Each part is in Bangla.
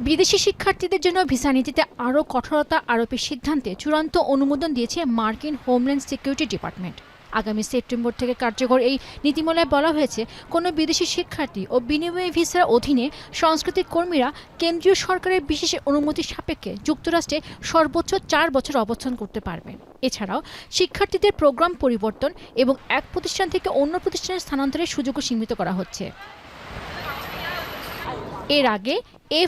বিদেশি শিক্ষার্থীদের জন্য ভিসা নীতিতে আরও কঠোরতা আরোপের সিদ্ধান্তে চূড়ান্ত অনুমোদন দিয়েছে মার্কিন হোমল্যান্ড সিকিউরিটি ডিপার্টমেন্ট। আগামী সেপ্টেম্বর থেকে কার্যকর এই নীতিমালায় বলা হয়েছে, কোনো বিদেশি শিক্ষার্থী ও বিনিময় ভিসার অধীনে সাংস্কৃতিক কর্মীরা কেন্দ্রীয় সরকারের বিশেষ অনুমতি সাপেক্ষে যুক্তরাষ্ট্রে সর্বোচ্চ 4 বছর অবস্থান করতে পারবেন। এছাড়াও শিক্ষার্থীদের প্রোগ্রাম পরিবর্তন এবং এক প্রতিষ্ঠান থেকে অন্য প্রতিষ্ঠানে স্থানান্তরের সুযোগও সীমিত করা হচ্ছে। এর আগে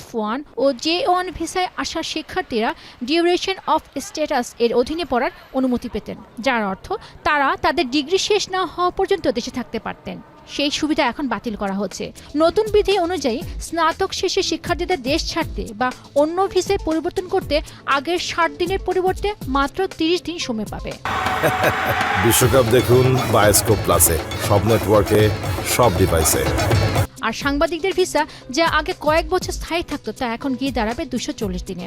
F1 ও J1 ভিসায় আসা শিক্ষার্থীরা ডিউরেশন অফ স্ট্যাটাস এর অধীনে পড়ার অনুমতি পেতেন, যার অর্থ তারা তাদের ডিগ্রি শেষ না হওয়া পর্যন্ত দেশে থাকতে পারতেন। সেই সুবিধা এখন বাতিল করা হচ্ছে। নতুন বিধি অনুযায়ী স্নাতক শেষে শিক্ষার্থীদের দেশ ছাড়তে বা অন্য ভিসায় পরিবর্তন করতে আগের 60 দিনের পরিবর্তে মাত্র 30 দিন সময় পাবে। বিশ্বকাপ দেখুন বায়োস্কোপ প্লাসে, সব নেটওয়ার্কে, সব ডিভাইসে। আর সাংবাদিকদের ভিসা যা আগে কয়েক বছর স্থায়ী থাকতো, তা এখন গিয়ে দাঁড়াবে 240 দিনে।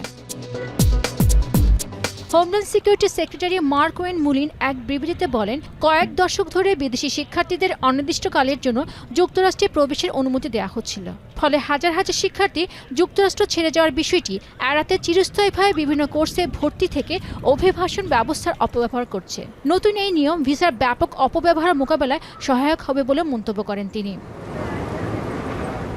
Homeland security secretary Mark Wayne Mullin এক বিবৃতিতে বলেন, কয়েক দশক ধরে বিদেশি শিক্ষার্থীদের অনির্দিষ্টকালের জন্য যুক্তরাষ্ট্রে প্রবেশের অনুমতি দেওয়া হচ্ছিল। ফলে হাজার হাজার শিক্ষার্থী যুক্তরাষ্ট্র ছেড়ে যাওয়ার বিষয়টি এড়াতে চিরস্থায়ীভাবে বিভিন্ন কোর্সে ভর্তি থেকে অভিবাসন ব্যবস্থার অপব্যবহার করছে। নতুন এই নিয়ম ভিসার ব্যাপক অপব্যবহার মোকাবেলায় সহায়ক হবে বলে মন্তব্য করেন তিনি।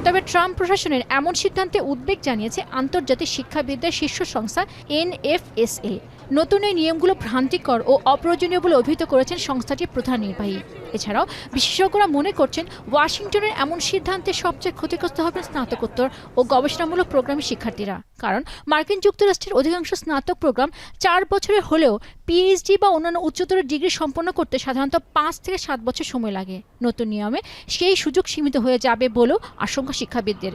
তবে ট্রাম্প প্রশাসনের এমন সিদ্ধান্তে উদ্বেগ জানিয়েছে আন্তর্জাতিক শিক্ষাবিদদের শীর্ষ সংস্থা NFSA। নতুন এই নিয়মগুলো ভ্রান্তিকর ও অপ্রয়োজনীয় বলে অভিহিত করেছেন সংস্থাটির প্রধান নির্বাহী। এছাড়াও বিশেষজ্ঞরা মনে করছেন, ওয়াশিংটনের এমন সিদ্ধান্তে সবচেয়ে ক্ষতিগ্রস্ত হবেন স্নাতকোত্তর ও গবেষণামূলক প্রোগ্রামের শিক্ষার্থীরা। কারণ মার্কিন যুক্তরাষ্ট্রের অধিকাংশ স্নাতক প্রোগ্রাম 4 বছরের হলেও PhD বা অন্যান্য উচ্চতর ডিগ্রি সম্পন্ন করতে সাধারণত 5 থেকে 7 বছর সময় লাগে। নতুন নিয়মে সেই সুযোগ সীমিত হয়ে যাবে বলেও আশঙ্কা শিক্ষাবিদদের।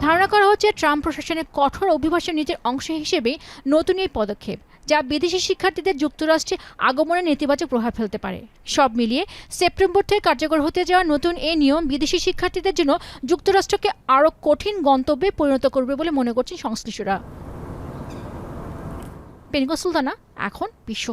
ধারণা করা হচ্ছে, ট্রাম্প প্রশাসনের কঠোর অভিবাসন নীতির অংশ হিসেবে নতুন এই পদক্ষেপ, যা বিদেশি শিক্ষার্থীদের যুক্তরাষ্ট্রে আগমনের নেতিবাচক প্রভাব ফেলতে পারে। সব মিলিয়ে সেপ্টেম্বর থেকে কার্যকর হতে যাওয়া নতুন এই নিয়ম বিদেশি শিক্ষার্থীদের জন্য যুক্তরাষ্ট্রকে আরও কঠিন গন্তব্যে পরিণত করবে বলে মনে করছেন সংশ্লিষ্টরা। পেনিকা সুলতানা, এখন বিশ্ব।